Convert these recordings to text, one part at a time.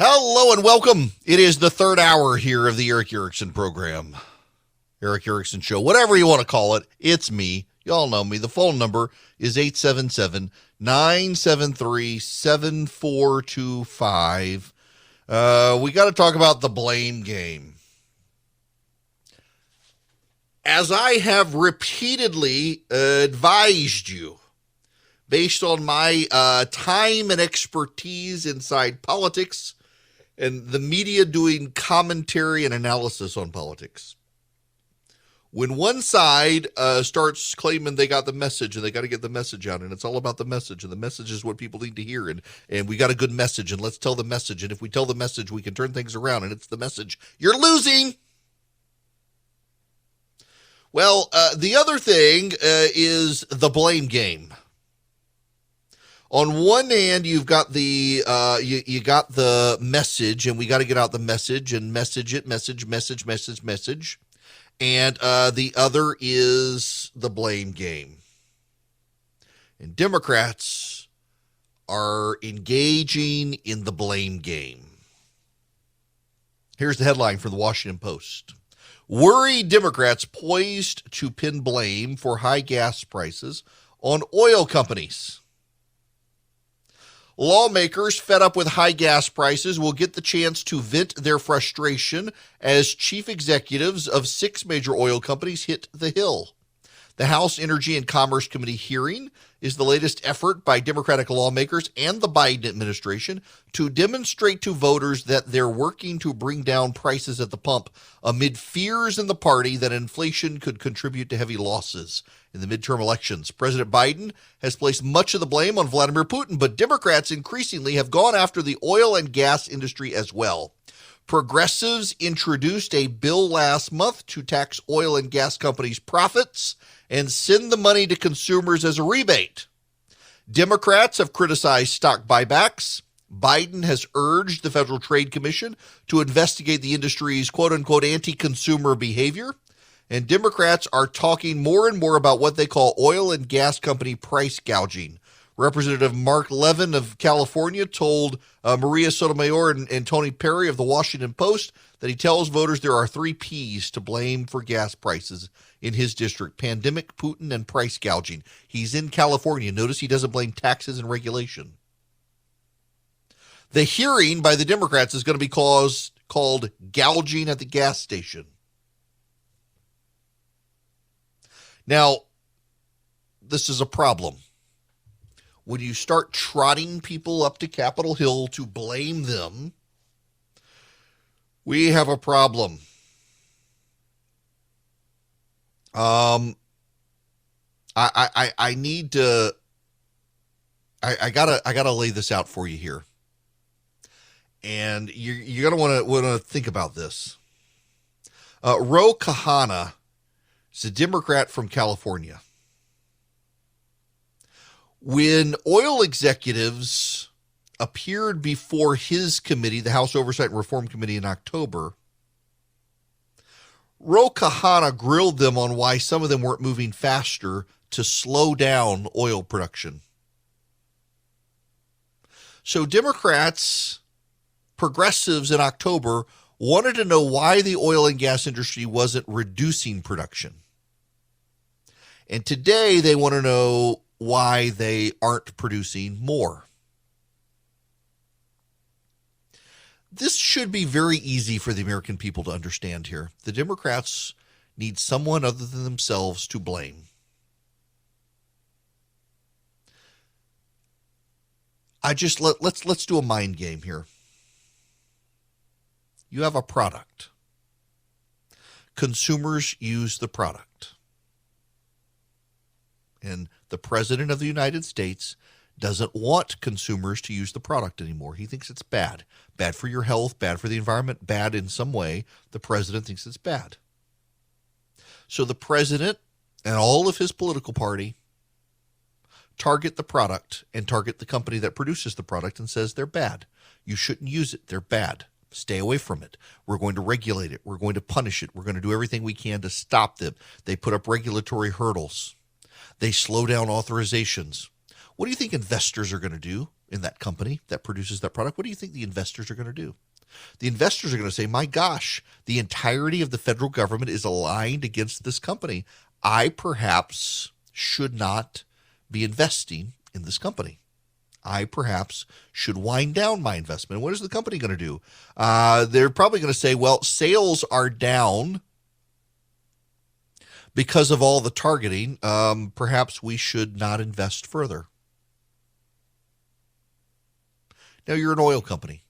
Hello and welcome. It is the third hour here of the Eric Erickson program. Eric Erickson Show, whatever you want to call it. It's me. Y'all know me. The phone number is 877-973-7425. We got to talk about the blame game. As I have repeatedly advised you, based on my time and expertise inside politics and the media doing commentary and analysis on politics, when one side starts claiming they got the message and they got to get the message out, and it's all about the message, and the message is what people need to hear, and we got a good message, and let's tell the message, and if we tell the message, we can turn things around, and it's the message. You're losing. Well, the other thing is the blame game. On one hand, you've got the you got the message, and we got to get out the message and message it, message. And the other is the blame game. And Democrats are engaging in the blame game. Here's the headline from the Washington Post. Worried Democrats poised to pin blame for high gas prices on oil companies. Lawmakers fed up with high gas prices will get the chance to vent their frustration as chief executives of 6 major oil companies hit the Hill. The House Energy and Commerce Committee hearing is the latest effort by Democratic lawmakers and the Biden administration to demonstrate to voters that they're working to bring down prices at the pump amid fears in the party that inflation could contribute to heavy losses in the midterm elections. President Biden has placed much of the blame on Vladimir Putin, but Democrats increasingly have gone after the oil and gas industry as well. Progressives introduced a bill last month to tax oil and gas companies' profits and send the money to consumers as a rebate. Democrats have criticized stock buybacks. Biden has urged the Federal Trade Commission to investigate the industry's quote-unquote anti-consumer behavior. And Democrats are talking more and more about what they call oil and gas company price gouging. Representative Mark Levin of California told Maria Sotomayor and Tony Perry of the Washington Post that he tells voters there are 3 P's to blame for gas prices in his district: pandemic, Putin, and price gouging. He's in California. Notice he doesn't blame taxes and regulation. The hearing by the Democrats is going to be called gouging at the gas station. Now, this is a problem. When you start trotting people up to Capitol Hill to blame them, we have a problem. I gotta lay this out for you here, and you're gonna want to think about this. Ro Khanna is a Democrat from California. When oil executives appeared before his committee, the House Oversight and Reform Committee, in October, Ro Khanna grilled them on why some of them weren't moving faster to slow down oil production. So Democrats, progressives in October, wanted to know why the oil and gas industry wasn't reducing production. And today they want to know why they aren't producing more. This should be very easy for the American people to understand here. The Democrats need someone other than themselves to blame. Let's do a mind game here. You have a product. Consumers use the product. And the President of the United States doesn't want consumers to use the product anymore. He thinks it's bad. Bad for your health, bad for the environment, bad in some way. The president thinks it's bad. So the president and all of his political party target the product and target the company that produces the product and says they're bad. You shouldn't use it. They're bad. Stay away from it. We're going to regulate it. We're going to punish it. We're going to do everything we can to stop them. They put up regulatory hurdles. They slow down authorizations. What do you think investors are going to do? in that company that produces that product, what do you think the investors are going to do? The investors are going to say, my gosh, the entirety of the federal government is aligned against this company. I perhaps should not be investing in this company. I perhaps should wind down my investment. What is the company going to do? They're probably going to say, well, sales are down because of all the targeting. Perhaps we should not invest further. Now, you're an oil company.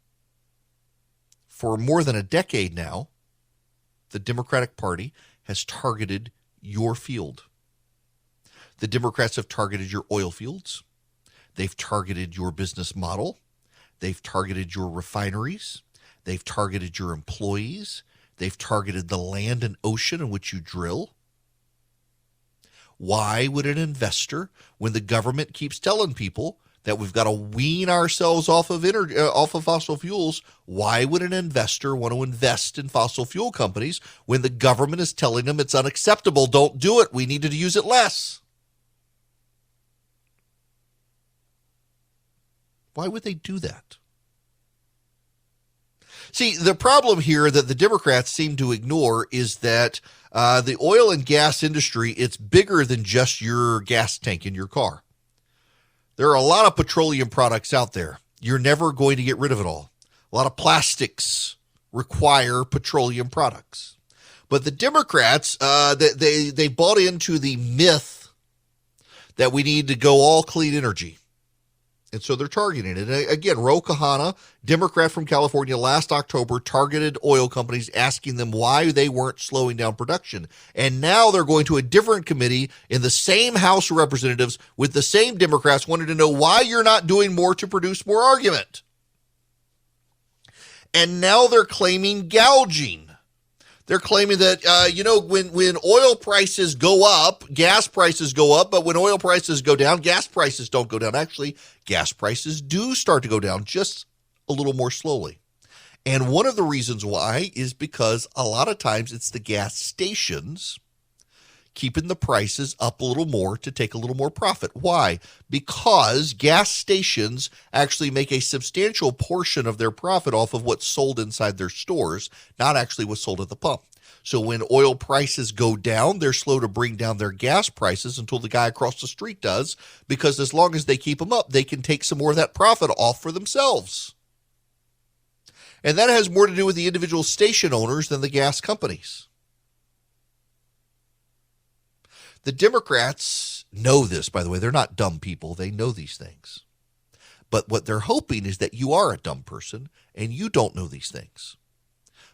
For more than a decade now, the Democratic Party has targeted your field. The Democrats have targeted your oil fields. They've targeted your business model. They've targeted your refineries. They've targeted your employees. They've targeted the land and ocean in which you drill. Why would an investor, when the government keeps telling people that we've got to wean ourselves off of fossil fuels, why would an investor want to invest in fossil fuel companies when the government is telling them it's unacceptable? Don't do it. We need to use it less. Why would they do that? See, the problem here that the Democrats seem to ignore is that the oil and gas industry, it's bigger than just your gas tank in your car. There are a lot of petroleum products out there. You're never going to get rid of it all. A lot of plastics require petroleum products. But the Democrats, they bought into the myth that we need to go all clean energy. And so they're targeting it. And again, Ro Khanna, Democrat from California, last October targeted oil companies, asking them why they weren't slowing down production. And now they're going to a different committee in the same House of Representatives with the same Democrats wanting to know why you're not doing more to produce more argument. And now they're claiming gouging. They're claiming that, when oil prices go up, gas prices go up, but when oil prices go down, gas prices don't go down. Actually, gas prices do start to go down just a little more slowly. And one of the reasons why is because a lot of times it's the gas stations keeping the prices up a little more to take a little more profit. Why? Because gas stations actually make a substantial portion of their profit off of what's sold inside their stores, not actually what's sold at the pump. So when oil prices go down, they're slow to bring down their gas prices until the guy across the street does, because as long as they keep them up, they can take some more of that profit off for themselves. And that has more to do with the individual station owners than the gas companies. The Democrats know this, by the way. They're not dumb people. They know these things. But what they're hoping is that you are a dumb person and you don't know these things.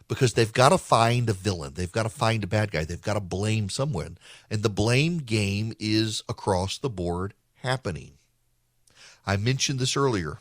Because they've got to find a villain. They've got to find a bad guy. They've got to blame someone. And the blame game is across the board happening. I mentioned this earlier.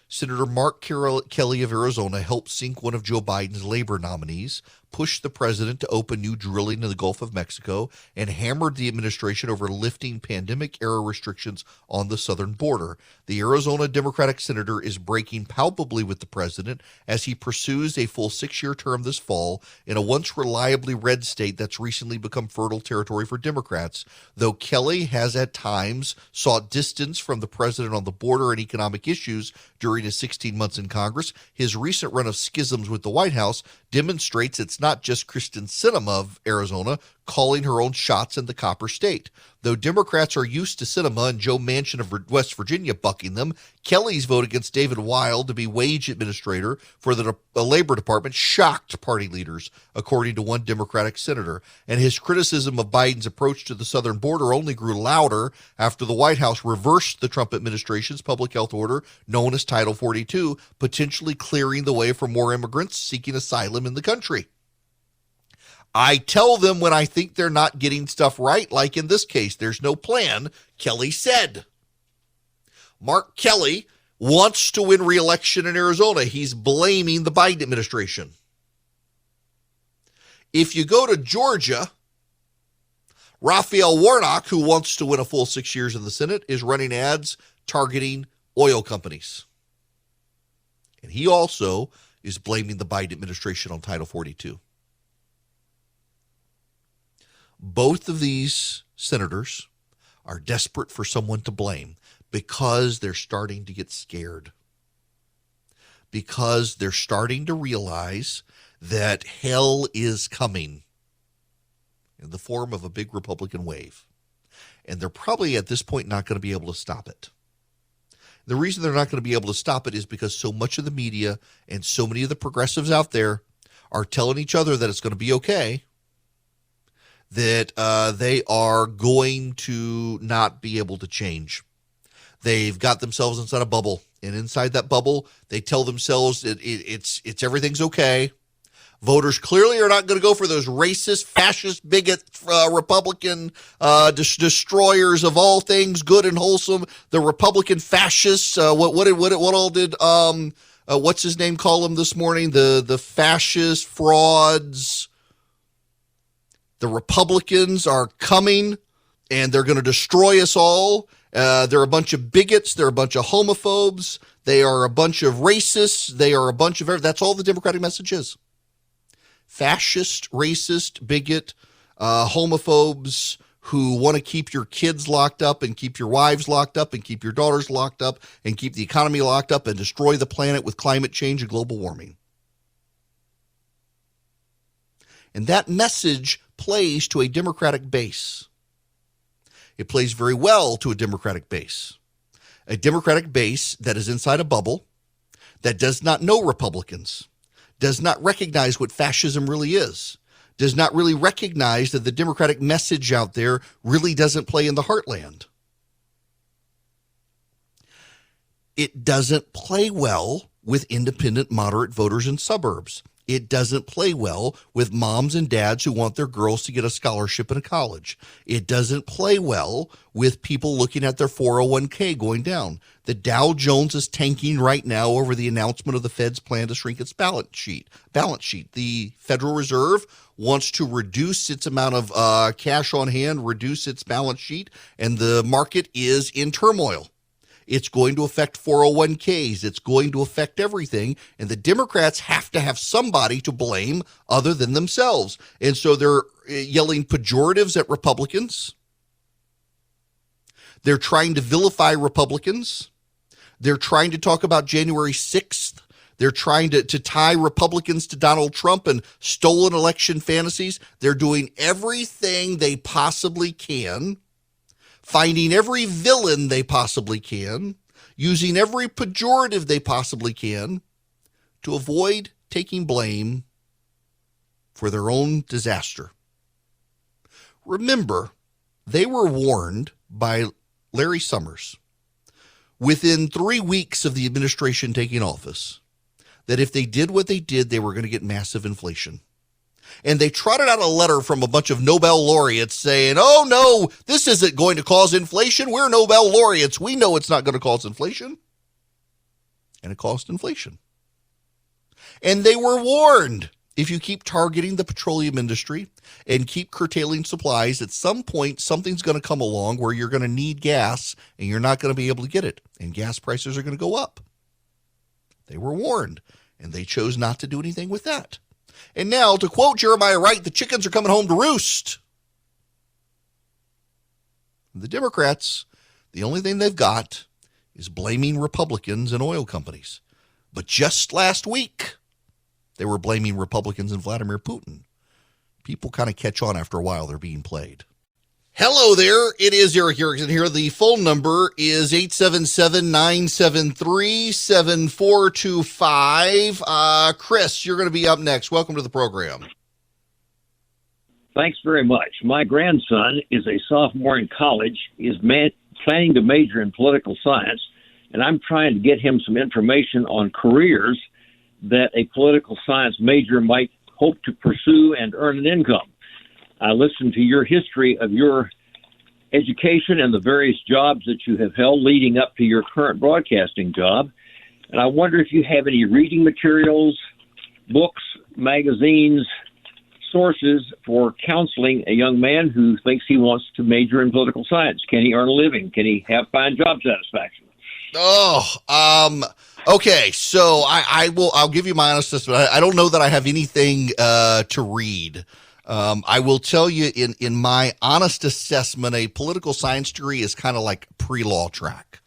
Senator Mark Kelly of Arizona helped sink one of Joe Biden's labor nominees, pushed the president to open new drilling in the Gulf of Mexico, and hammered the administration over lifting pandemic-era restrictions on the southern border. The Arizona Democratic senator is breaking palpably with the president as he pursues a full 6-year term this fall in a once reliably red state that's recently become fertile territory for Democrats. Though Kelly has at times sought distance from the president on the border and economic issues during his 16 months in Congress, his recent run of schisms with the White House demonstrates it's not just Kristen Sinema of Arizona calling her own shots in the Copper State. Though Democrats are used to Sinema and Joe Manchin of West Virginia bucking them, Kelly's vote against David Weil to be wage administrator for the Labor Department shocked party leaders, according to one Democratic senator. And his criticism of Biden's approach to the southern border only grew louder after the White House reversed the Trump administration's public health order known as Title 42, potentially clearing the way for more immigrants seeking asylum in the country. I tell them when I think they're not getting stuff right, like in this case, there's no plan, Kelly said. Mark Kelly wants to win re-election in Arizona. He's blaming the Biden administration. If you go to Georgia, Raphael Warnock, who wants to win a full 6 years in the Senate, is running ads targeting oil companies. And he also is blaming the Biden administration on Title 42. Both of these senators are desperate for someone to blame Because they're starting to get scared. Because they're starting to realize that hell is coming in the form of a big Republican wave. And they're probably at this point not going to be able to stop it. The reason they're not going to be able to stop it is because so much of the media and so many of the progressives out there are telling each other that it's going to be okay, that they are going to not be able to change. They've got themselves inside a bubble, and inside that bubble, they tell themselves it's everything's okay. Voters clearly are not going to go for those racist, fascist, bigot, Republican destroyers of all things good and wholesome. The Republican fascists. What all did what's his name call them this morning? The fascist frauds. The Republicans are coming, and they're going to destroy us all. They're a bunch of bigots. They're a bunch of homophobes. They are a bunch of racists. They are a bunch of that's all the Democratic message is. Fascist, racist, bigot, homophobes who want to keep your kids locked up and keep your wives locked up and keep your daughters locked up and keep the economy locked up and destroy the planet with climate change and global warming. And that message plays to a Democratic base. It plays very well to a Democratic base. A Democratic base that is inside a bubble, that does not know Republicans, does not recognize what fascism really is, does not really recognize that the Democratic message out there really doesn't play in the heartland. It doesn't play well with independent, moderate voters in suburbs. It doesn't play well with moms and dads who want their girls to get a scholarship in a college. It doesn't play well with people looking at their 401k going down. The Dow Jones is tanking right now over the announcement of the Fed's plan to shrink its balance sheet. The Federal Reserve wants to reduce its amount of cash on hand, reduce its balance sheet, and the market is in turmoil. It's going to affect 401ks. It's going to affect everything. And the Democrats have to have somebody to blame other than themselves. And so they're yelling pejoratives at Republicans. They're trying to vilify Republicans. They're trying to talk about January 6th. They're trying to tie Republicans to Donald Trump and stolen election fantasies. They're doing everything they possibly can, finding every villain they possibly can, using every pejorative they possibly can to avoid taking blame for their own disaster. Remember, they were warned by Larry Summers within 3 weeks of the administration taking office that if they did what they did, they were going to get massive inflation. And they trotted out a letter from a bunch of Nobel laureates saying, oh, no, this isn't going to cause inflation. We're Nobel laureates. We know it's not going to cause inflation. And it caused inflation. And they were warned, if you keep targeting the petroleum industry and keep curtailing supplies, at some point, something's going to come along where you're going to need gas and you're not going to be able to get it. And gas prices are going to go up. They were warned, and they chose not to do anything with that. And now, to quote Jeremiah Wright, the chickens are coming home to roost. The Democrats, the only thing they've got is blaming Republicans and oil companies. But just last week, they were blaming Republicans and Vladimir Putin. People kind of catch on after a while. They're being played. Hello there. It is Eric Erickson here. The phone number is 877-973-7425. Chris, you're going to be up next. Welcome to the program. Thanks very much. My grandson is a sophomore in college. He's planning to major in political science, and I'm trying to get him some information on careers that a political science major might hope to pursue and earn an income. I listened to your history of your education and the various jobs that you have held leading up to your current broadcasting job. And I wonder if you have any reading materials, books, magazines, sources for counseling a young man who thinks he wants to major in political science. Can he earn a living? Can he find job satisfaction? Okay. So I'll give you my honest assessment. I don't know that I have anything to read. I will tell you in my honest assessment, a political science degree is kind of like pre-law track.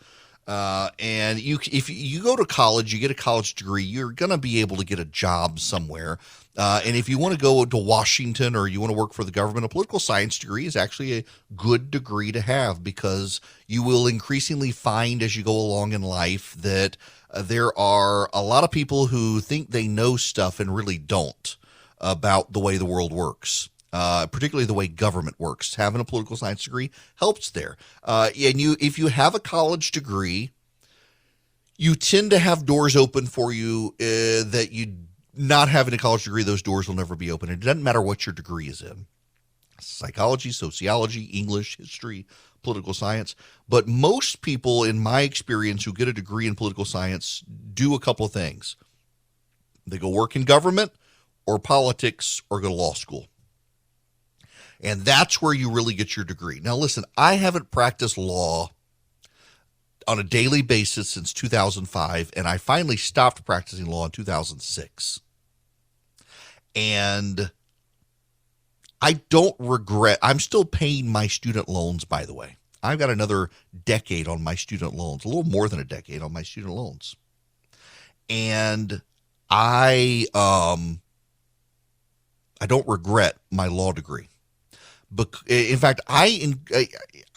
And if you go to college, you get a college degree, you're going to be able to get a job somewhere. And if you want to go to Washington or you want to work for the government, a political science degree is actually a good degree to have, because you will increasingly find as you go along in life that there are a lot of people who think they know stuff and really don't about the way the world works. Particularly the way government works. Having a political science degree helps there. If you have a college degree, you tend to have doors open for you that you not having a college degree, those doors will never be open. It doesn't matter what your degree is in. Psychology, sociology, English, history, political science. But most people, in my experience, who get a degree in political science do a couple of things. They go work in government or politics or go to law school. And that's where you really get your degree. Now, listen, I haven't practiced law on a daily basis since 2005, and I finally stopped practicing law in 2006. And I don't regret, I'm still paying my student loans, by the way. I've got another decade on my student loans, a little more than a decade on my student loans. And I don't regret my law degree. But in fact, I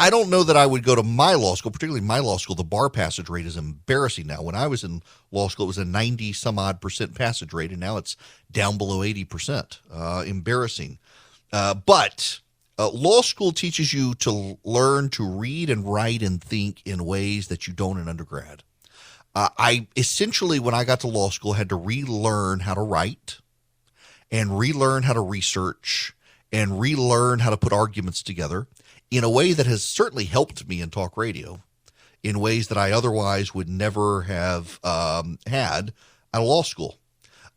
don't know that I would go to my law school, particularly my law school. The bar passage rate is embarrassing now. When I was in law school, it was a 90 some odd % passage rate, and now it's down below 80%. Embarrassing. But law school teaches you to learn to read and write and think in ways that you don't in undergrad. I essentially, when I got to law school, had to relearn how to write and relearn how to research and relearn how to put arguments together in a way that has certainly helped me in talk radio in ways that I otherwise would never have had at a law school.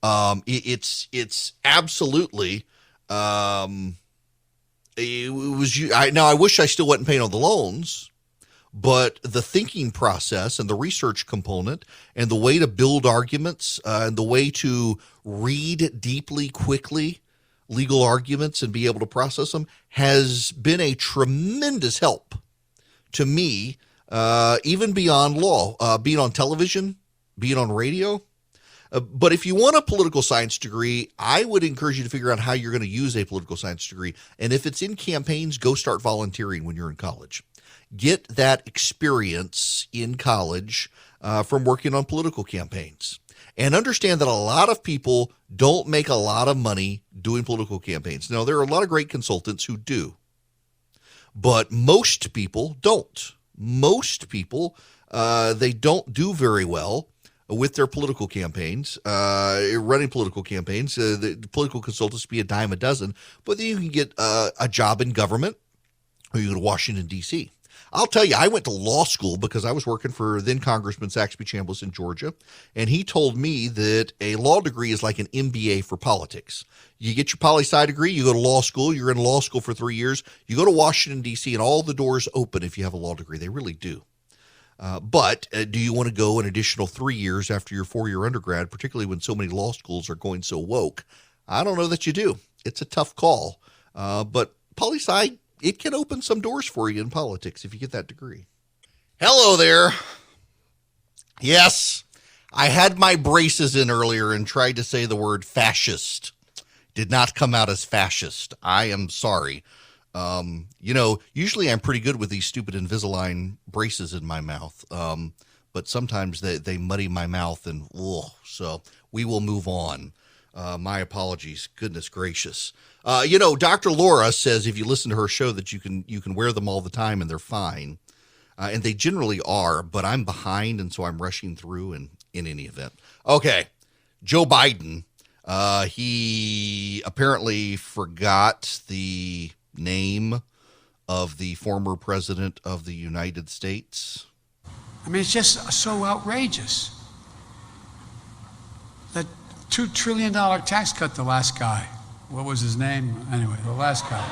It's absolutely, it was, now I wish I still wasn't paying all the loans, but the thinking process and the research component and the way to build arguments and the way to read deeply, quickly, legal arguments and be able to process them has been a tremendous help to me, even beyond law, being on television, being on radio. But if you want a political science degree, I would encourage you to figure out how you're going to use a political science degree. And if it's in campaigns, go start volunteering when you're in college. Get that experience in college from working on political campaigns. And understand that a lot of people don't make a lot of money doing political campaigns. Now, there are a lot of great consultants who do, but most people don't. Most people, they don't do very well with their political campaigns, running political campaigns. The political consultants be a dime a dozen, but then you can get a job in government or you go to Washington, D.C. I'll tell you, I went to law school because I was working for then Congressman Saxby Chambliss in Georgia, and he told me that a law degree is like an MBA for politics. You get your poli-sci degree, you go to law school, you're in law school for 3 years, you go to Washington, D.C., and all the doors open if you have a law degree. They really do. But do you want to go an additional 3 years after your 4-year undergrad, particularly when so many law schools are going so woke? I don't know that you do. It's a tough call. But poli-sci, it can open some doors for you in politics if you get that degree. Hello there. Yes, I had my braces in earlier and tried to say the word fascist. Did not come out as fascist. I am sorry. Usually I'm pretty good with these stupid Invisalign braces in my mouth. But sometimes they muddy my mouth and, so we will move on. My apologies. Goodness gracious. Dr. Laura says if you listen to her show that you can wear them all the time and they're fine. And they generally are, but I'm behind, and so I'm rushing through in any event. Okay, Joe Biden, he apparently forgot the name of the former president of the United States. I mean, it's just so outrageous. That $2 trillion tax cut, the last guy. What was his name? Anyway, the last guy.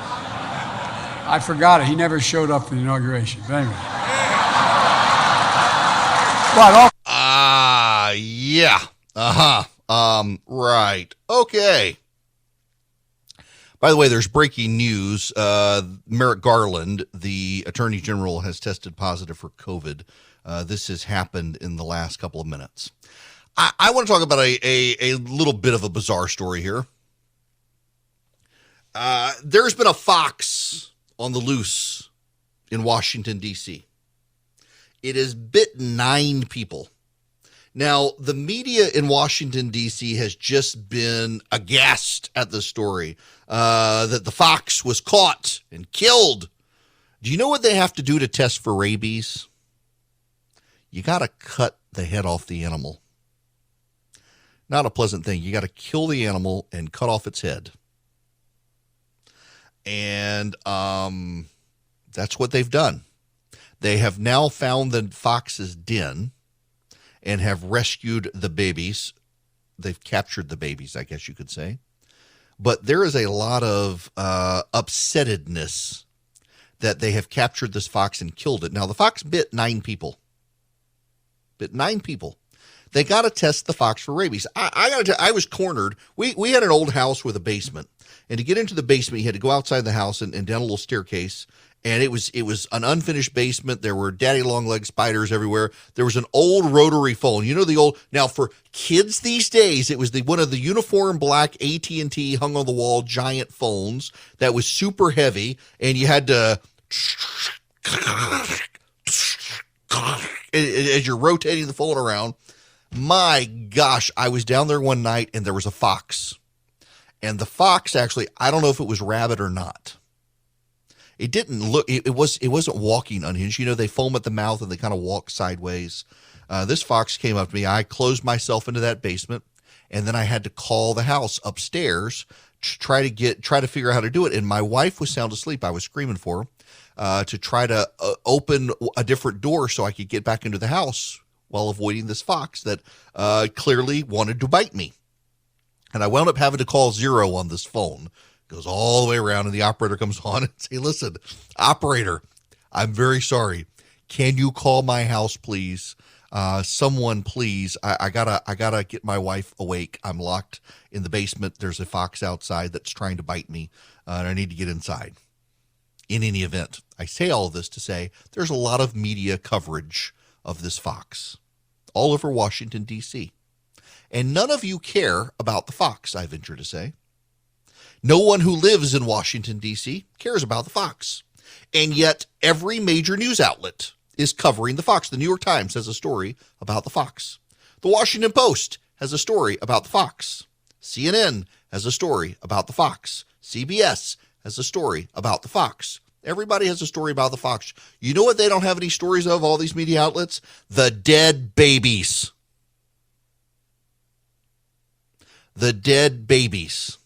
I forgot it. He never showed up for the inauguration. But anyway. Yeah. Right. Okay. By the way, there's breaking news. Merrick Garland, the Attorney General, has tested positive for COVID. This has happened in the last couple of minutes. I want to talk about a little bit of a bizarre story here. There's been a fox on the loose in Washington, D.C. It has bit 9 people. Now, the media in Washington, D.C. has just been aghast at the story that the fox was caught and killed. Do you know what they have to do to test for rabies? You got to cut the head off the animal. Not a pleasant thing. You got to kill the animal and cut off its head. And that's what they've done. They have now found the fox's den and have rescued the babies. They've captured the babies, I guess you could say. But there is a lot of upsettedness that they have captured this fox and killed it. Now, the fox bit 9 people. They got to test the fox for rabies. I got to tell you, I was cornered. We had an old house with a basement. And to get into the basement, you had to go outside the house and down a little staircase. And it was an unfinished basement. There were daddy long leg spiders everywhere. There was an old rotary phone. You know, the old, now for kids these days, it was one of the uniform black AT&T hung on the wall giant phones that was super heavy. And you had to, as you're rotating the phone around. My gosh, I was down there one night and there was a fox. And the fox actually, I don't know if it was rabbit or not. It didn't look, it wasn't walking unhinged. You know, they foam at the mouth and they kind of walk sideways. This fox came up to me. I closed myself into that basement and then I had to call the house upstairs to try to figure out how to do it. And my wife was sound asleep. I was screaming for her to try to open a different door so I could get back into the house while avoiding this fox that clearly wanted to bite me. And I wound up having to call 0 on this phone. Goes all the way around, and the operator comes on and say, "Listen, operator, I'm very sorry. Can you call my house, please? Someone, please. I gotta get my wife awake. I'm locked in the basement. There's a fox outside that's trying to bite me, and I need to get inside." In any event, I say all of this to say there's a lot of media coverage of this fox all over Washington, D.C. And none of you care about the fox, I venture to say. No one who lives in Washington, D.C. cares about the fox. And yet every major news outlet is covering the fox. The New York Times has a story about the fox. The Washington Post has a story about the fox. CNN has a story about the fox. CBS has a story about the fox. Everybody has a story about the fox. You know what they don't have any stories of, all these media outlets? The dead babies. The dead babies.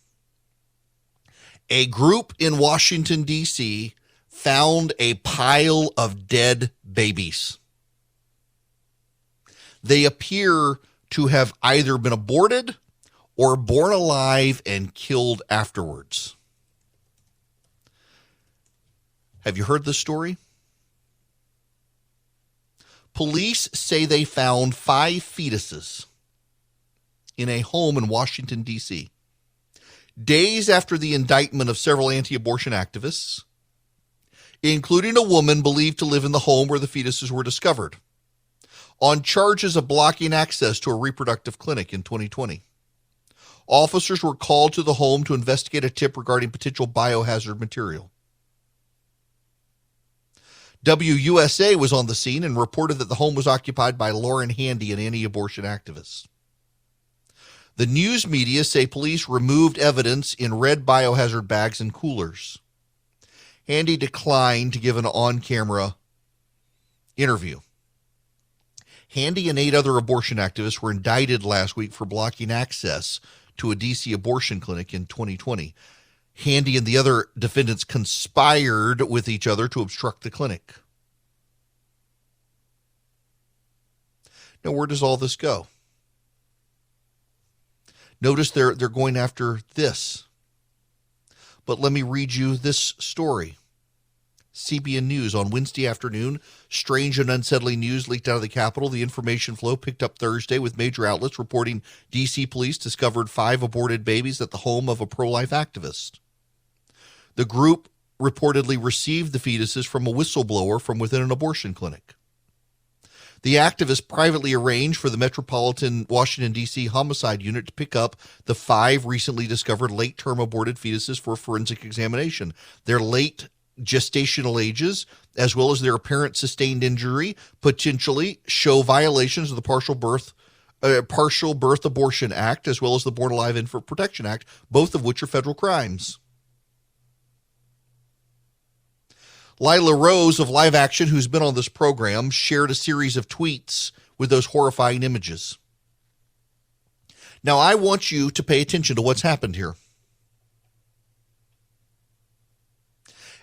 A group in Washington, D.C. found a pile of dead babies. They appear to have either been aborted or born alive and killed afterwards. Have you heard this story? Police say they found 5 fetuses in a home in Washington, D.C., days after the indictment of several anti-abortion activists, including a woman believed to live in the home where the fetuses were discovered, on charges of blocking access to a reproductive clinic in 2020. Officers were called to the home to investigate a tip regarding potential biohazard material. WUSA was on the scene and reported that the home was occupied by Lauren Handy, an anti-abortion activist. The news media say police removed evidence in red biohazard bags and coolers. Handy declined to give an on-camera interview. Handy and 8 other abortion activists were indicted last week for blocking access to a D.C. abortion clinic in 2020. Handy and the other defendants conspired with each other to obstruct the clinic. Now, where does all this go? Notice they're going after this. But let me read you this story. CBN News on Wednesday afternoon, strange and unsettling news leaked out of the Capitol. The information flow picked up Thursday with major outlets reporting D.C. police discovered 5 aborted babies at the home of a pro-life activist. The group reportedly received the fetuses from a whistleblower from within an abortion clinic. The activist privately arranged for the Metropolitan Washington, D.C. Homicide Unit to pick up the 5 recently discovered late-term aborted fetuses for forensic examination. Their late gestational ages, as well as their apparent sustained injury, potentially show violations of the Partial Birth Abortion Act, as well as the Born Alive Infant Protection Act, both of which are federal crimes. Lila Rose of Live Action, who's been on this program, shared a series of tweets with those horrifying images. Now, I want you to pay attention to what's happened here.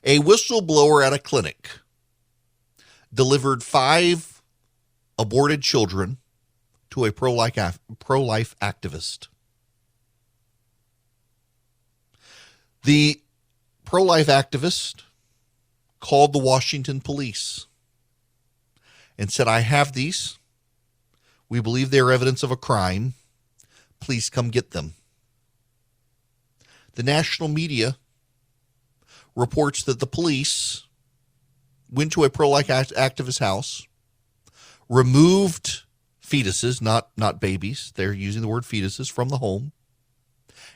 A whistleblower at a clinic delivered 5 aborted children to a pro-life activist. The pro-life activist called the Washington police and said, I have these. We believe they are evidence of a crime. Please come get them. The national media reports that the police went to a pro-life activist house, removed fetuses, not babies. They're using the word fetuses, from the home.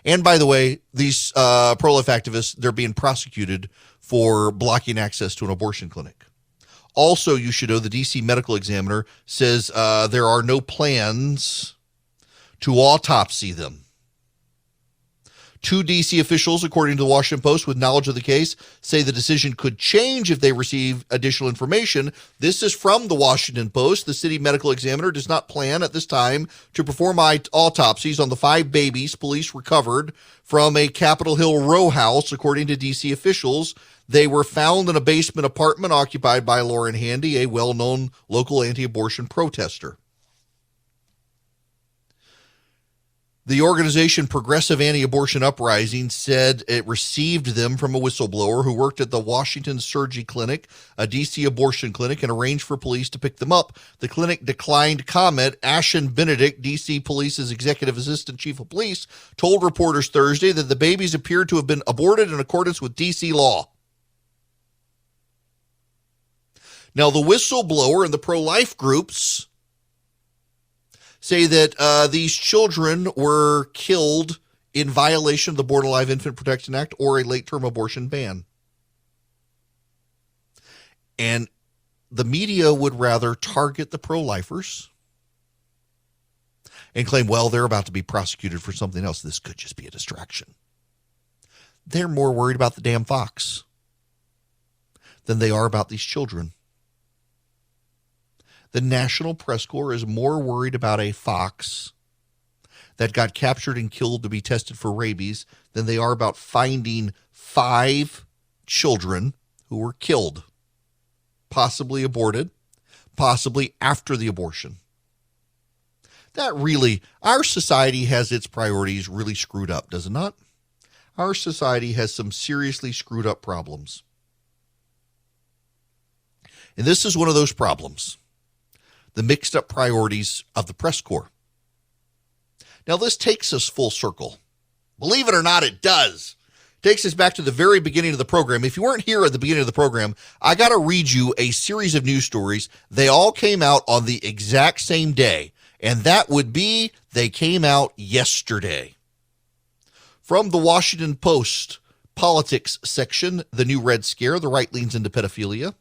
And by the way, these pro-life activists, they're being prosecuted for blocking access to an abortion clinic. Also, you should know the D.C. medical examiner says there are no plans to autopsy them. 2 D.C. officials, according to the Washington Post, with knowledge of the case, say the decision could change if they receive additional information. This is from the Washington Post. The city medical examiner does not plan at this time to perform autopsies on the 5 babies police recovered from a Capitol Hill row house, according to D.C. officials. They were found in a basement apartment occupied by Lauren Handy, a well-known local anti-abortion protester. The organization Progressive Anti-Abortion Uprising said it received them from a whistleblower who worked at the Washington Surgery Clinic, a D.C. abortion clinic, and arranged for police to pick them up. The clinic declined comment. Ashen Benedict, D.C. Police's executive assistant chief of police, told reporters Thursday that the babies appeared to have been aborted in accordance with D.C. law. Now, the whistleblower and the pro-life groups say that these children were killed in violation of the Born Alive Infant Protection Act or a late-term abortion ban. And the media would rather target the pro-lifers and claim, well, they're about to be prosecuted for something else. This could just be a distraction. They're more worried about the damn fox than they are about these children. The National Press Corps is more worried about a fox that got captured and killed to be tested for rabies than they are about finding 5 children who were killed, possibly aborted, possibly after the abortion. That really, our society has its priorities really screwed up, does it not? Our society has some seriously screwed up problems. And this is one of those problems. The mixed up priorities of the press corps. Now, this takes us full circle. Believe it or not, it does. It takes us back to the very beginning of the program. If you weren't here at the beginning of the program, I got to read you a series of news stories. They all came out on the exact same day, and that would be they came out yesterday. From the Washington Post politics section, the new Red Scare, the right leans into pedophilia.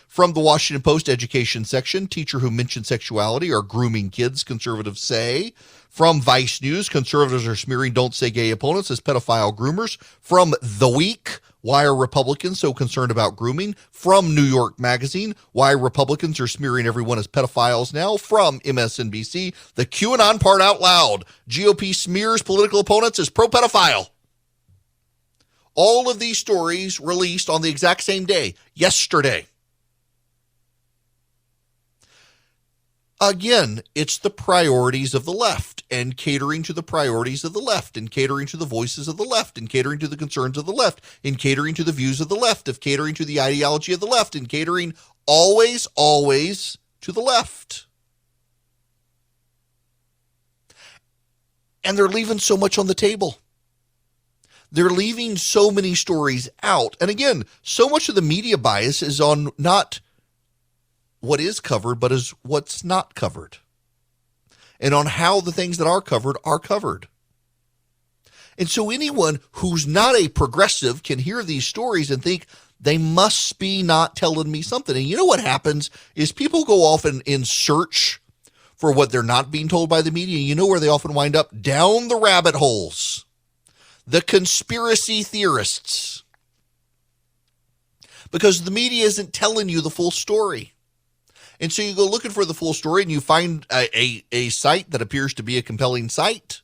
From the Washington Post education section, teacher who mentioned sexuality are grooming kids, conservatives say. From Vice News, conservatives are smearing don't say gay opponents as pedophile groomers. From The Week, why are Republicans so concerned about grooming? From New York Magazine, why Republicans are smearing everyone as pedophiles now. From MSNBC, the QAnon part out loud. GOP smears political opponents as pro-pedophile. All of these stories released on the exact same day, yesterday. Again, it's the priorities of the left and catering to the priorities of the left and catering to the voices of the left and catering to the concerns of the left and catering to the views of the left, of catering to the ideology of the left and catering always to the left. And they're leaving so much on the table. They're leaving so many stories out. And again, so much of the media bias is on not what is covered, but as what's not covered, and on how the things that are covered are covered. And so anyone who's not a progressive can hear these stories and think they must be not telling me something. And you know what happens is people go off in search for what they're not being told by the media. You know where they often wind up? Down the rabbit holes. The conspiracy theorists. Because the media isn't telling you the full story. And so you go looking for the full story and you find a site that appears to be a compelling site.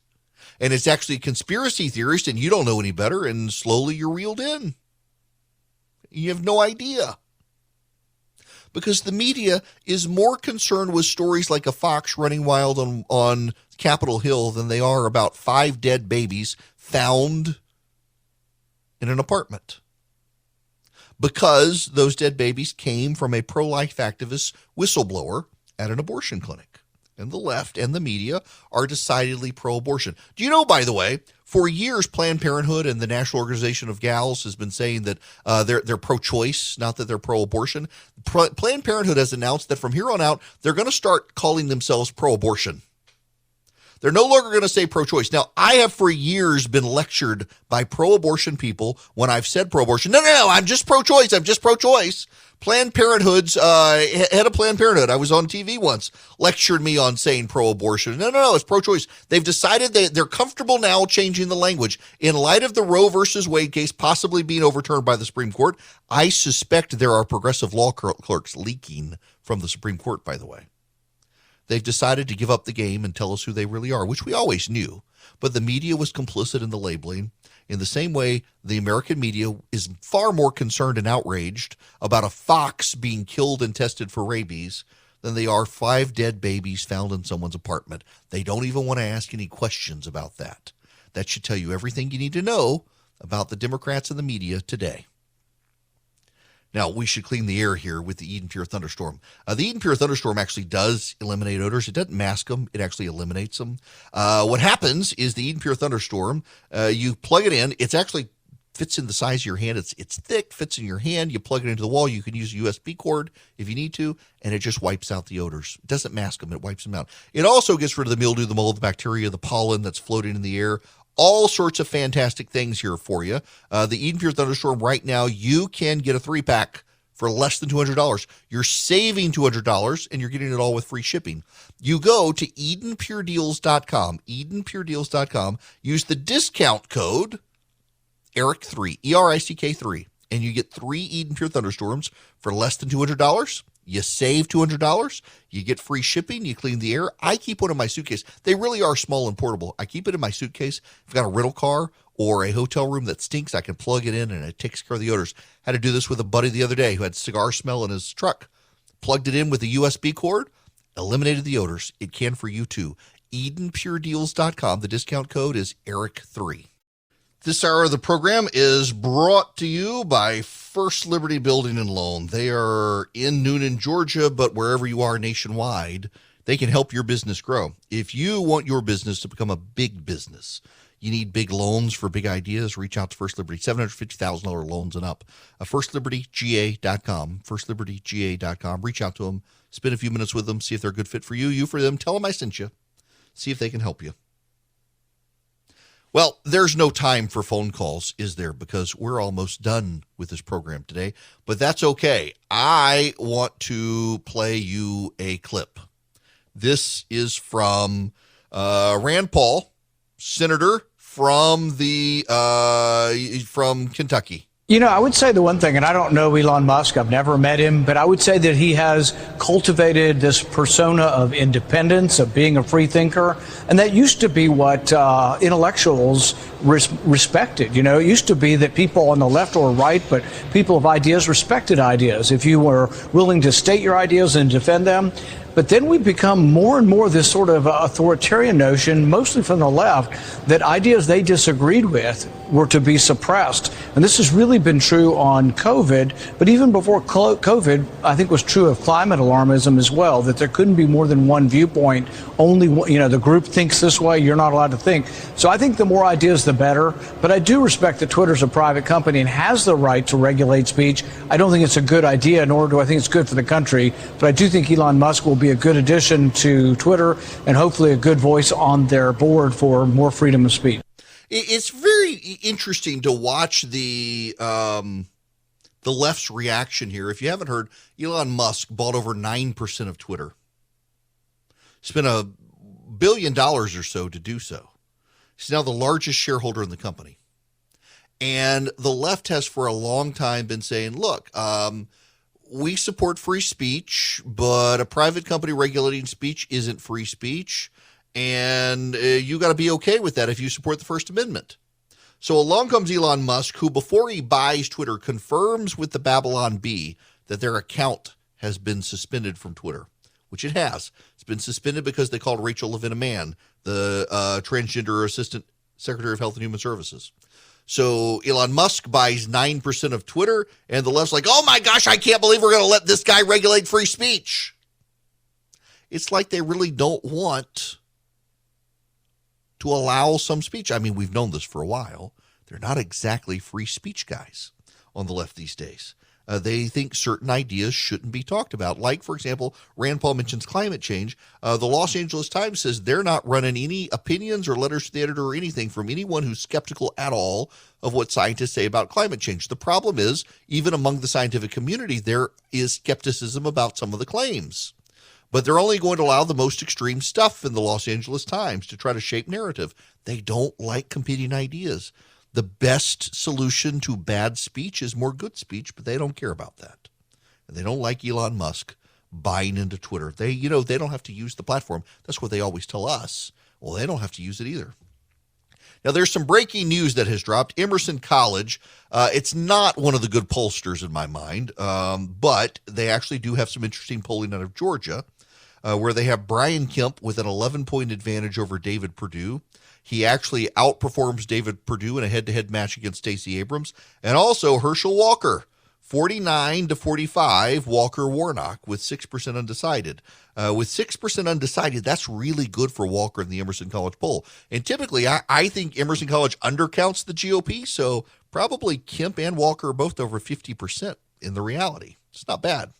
And it's actually a conspiracy theorist and you don't know any better, and slowly you're reeled in. You have no idea. Because the media is more concerned with stories like a fox running wild on Capitol Hill than they are about 5 dead babies found in an apartment. Because those dead babies came from a pro-life activist whistleblower at an abortion clinic. And the left and the media are decidedly pro-abortion. Do you know, by the way, for years, Planned Parenthood and the National Organization of Gals has been saying that they're pro-choice, not that they're pro-abortion. Planned Parenthood has announced that from here on out, they're going to start calling themselves pro-abortion. They're no longer going to say pro-choice. Now, I have for years been lectured by pro-abortion people when I've said pro-abortion. No, I'm just pro-choice. I'm just pro-choice. Planned Parenthood's head of Planned Parenthood, I was on TV once, lectured me on saying pro-abortion. No, it's pro-choice. They've decided they're comfortable now changing the language. In light of the Roe versus Wade case possibly being overturned by the Supreme Court, I suspect there are progressive law clerks leaking from the Supreme Court, by the way. They've decided to give up the game and tell us who they really are, which we always knew. But the media was complicit in the labeling. In the same way, the American media is far more concerned and outraged about a fox being killed and tested for rabies than they are 5 dead babies found in someone's apartment. They don't even want to ask any questions about that. That should tell you everything you need to know about the Democrats and the media today. Now, we should clean the air here with the Eden Pure Thunderstorm. The Eden Pure Thunderstorm actually does eliminate odors. It doesn't mask them. It actually eliminates them. What happens is the Eden Pure Thunderstorm, you plug it in. It actually fits in the size of your hand. It's thick, fits in your hand. You plug it into the wall. You can use a USB cord if you need to, and it just wipes out the odors. It doesn't mask them. It wipes them out. It also gets rid of the mildew, the mold, the bacteria, the pollen that's floating in the air. All sorts of fantastic things here for you. The Eden Pure Thunderstorm right now, you can get a 3-pack for less than $200. You're saving $200 and you're getting it all with free shipping. You go to EdenPureDeals.com, EdenPureDeals.com, use the discount code ERIC3, ERICK3, and you get 3 Eden Pure Thunderstorms for less than $200. You save $200. You get free shipping. You clean the air. I keep one in my suitcase. They really are small and portable. I keep it in my suitcase. If I've got a rental car or a hotel room that stinks, I can plug it in and it takes care of the odors. Had to do this with a buddy the other day who had cigar smell in his truck. Plugged it in with a USB cord, eliminated the odors. It can for you too. EdenPureDeals.com. The discount code is ERIC3. This hour of the program is brought to you by First Liberty Building and Loan. They are in Noonan, Georgia, but wherever you are nationwide, they can help your business grow. If you want your business to become a big business, you need big loans for big ideas, reach out to First Liberty, $750,000 loans and up. FirstLibertyGA.com, FirstLibertyGA.com. Reach out to them, spend a few minutes with them, see if they're a good fit for you, you for them. Tell them I sent you. See if they can help you. Well, there's no time for phone calls, is there? Because we're almost done with this program today, but that's okay. I want to play you a clip. This is from Rand Paul, senator from Kentucky. You know, I would say the one thing, and I don't know Elon Musk, I've never met him, but I would say that he has cultivated this persona of independence, of being a free thinker, and that used to be what intellectuals respected. You know, it used to be that people on the left or right, but people of ideas respected ideas. If you were willing to state your ideas and defend them, But then we become more and more this sort of authoritarian notion, mostly from the left, that ideas they disagreed with were to be suppressed. And this has really been true on COVID, but even before COVID, I think was true of climate alarmism as well, that there couldn't be more than one viewpoint. Only, the group thinks this way, you're not allowed to think. So I think the more ideas, the better. But I do respect that Twitter's a private company and has the right to regulate speech. I don't think it's a good idea, nor do I think it's good for the country. But I do think Elon Musk will be a good addition to Twitter and hopefully a good voice on their board for more freedom of speech. It's very interesting to watch the left's reaction here. If you haven't heard, Elon Musk bought over 9% of Twitter. Spent $1 billion or so to do so. He's now the largest shareholder in the company. And the left has for a long time been saying, look, we support free speech, but a private company regulating speech isn't free speech. And you got to be okay with that if you support the First Amendment. So along comes Elon Musk, who before he buys Twitter confirms with the Babylon Bee that their account has been suspended from Twitter, which it has. It's been suspended because they called Rachel Levin a man, the transgender assistant secretary of Health and Human Services. So Elon Musk buys 9% of Twitter, and the left's like, oh my gosh, I can't believe we're going to let this guy regulate free speech. It's like they really don't want to allow some speech. I mean, we've known this for a while. They're not exactly free speech guys on the left these days. They think certain ideas shouldn't be talked about. Like, for example, Rand Paul mentions climate change. The Los Angeles Times says they're not running any opinions or letters to the editor or anything from anyone who's skeptical at all of what scientists say about climate change. The problem is, even among the scientific community, there is skepticism about some of the claims. But they're only going to allow the most extreme stuff in the Los Angeles Times to try to shape narrative. They don't like competing ideas. The best solution to bad speech is more good speech, but they don't care about that. And they don't like Elon Musk buying into Twitter. They don't have to use the platform. That's what they always tell us. Well, they don't have to use it either. Now, there's some breaking news that has dropped. Emerson College, it's not one of the good pollsters in my mind, but they actually do have some interesting polling out of Georgia, where they have Brian Kemp with an 11-point advantage over David Perdue. He actually outperforms David Perdue in a head-to-head match against Stacey Abrams. And also Herschel Walker, 49-45, Walker Warnock with 6% undecided. With 6% undecided, that's really good for Walker in the Emerson College poll. And typically, I think Emerson College undercounts the GOP, so probably Kemp and Walker are both over 50% in the reality. It's not bad.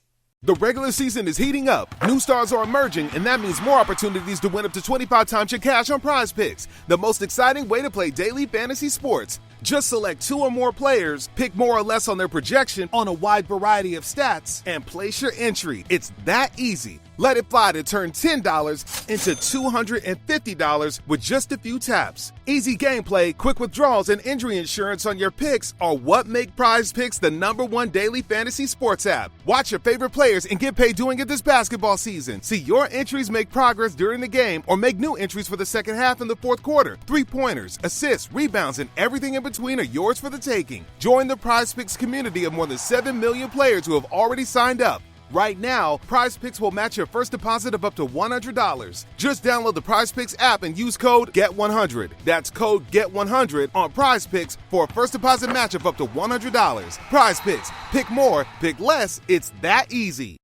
The regular season is heating up, new stars are emerging, and that means more opportunities to win up to 25 times your cash on Prize Picks, the most exciting way to play daily fantasy sports. Just select 2 or more players, pick more or less on their projection on a wide variety of stats, and place your entry. It's that easy. Let it fly to turn $10 into $250 with just a few taps. Easy gameplay, quick withdrawals, and injury insurance on your picks are what make Prize Picks the #1 daily fantasy sports app. Watch your favorite players and get paid doing it this basketball season. See your entries make progress during the game or make new entries for the second half and the fourth quarter. 3-pointers, assists, rebounds, and everything in between are yours for the taking. Join the Prize Picks community of more than 7 million players who have already signed up. Right now, Prize Picks will match your first deposit of up to $100. Just download the Prize Picks app and use code GET100. That's code GET100 on Prize Picks for a first deposit match of up to $100. Prize Picks. Pick more, pick less. It's that easy.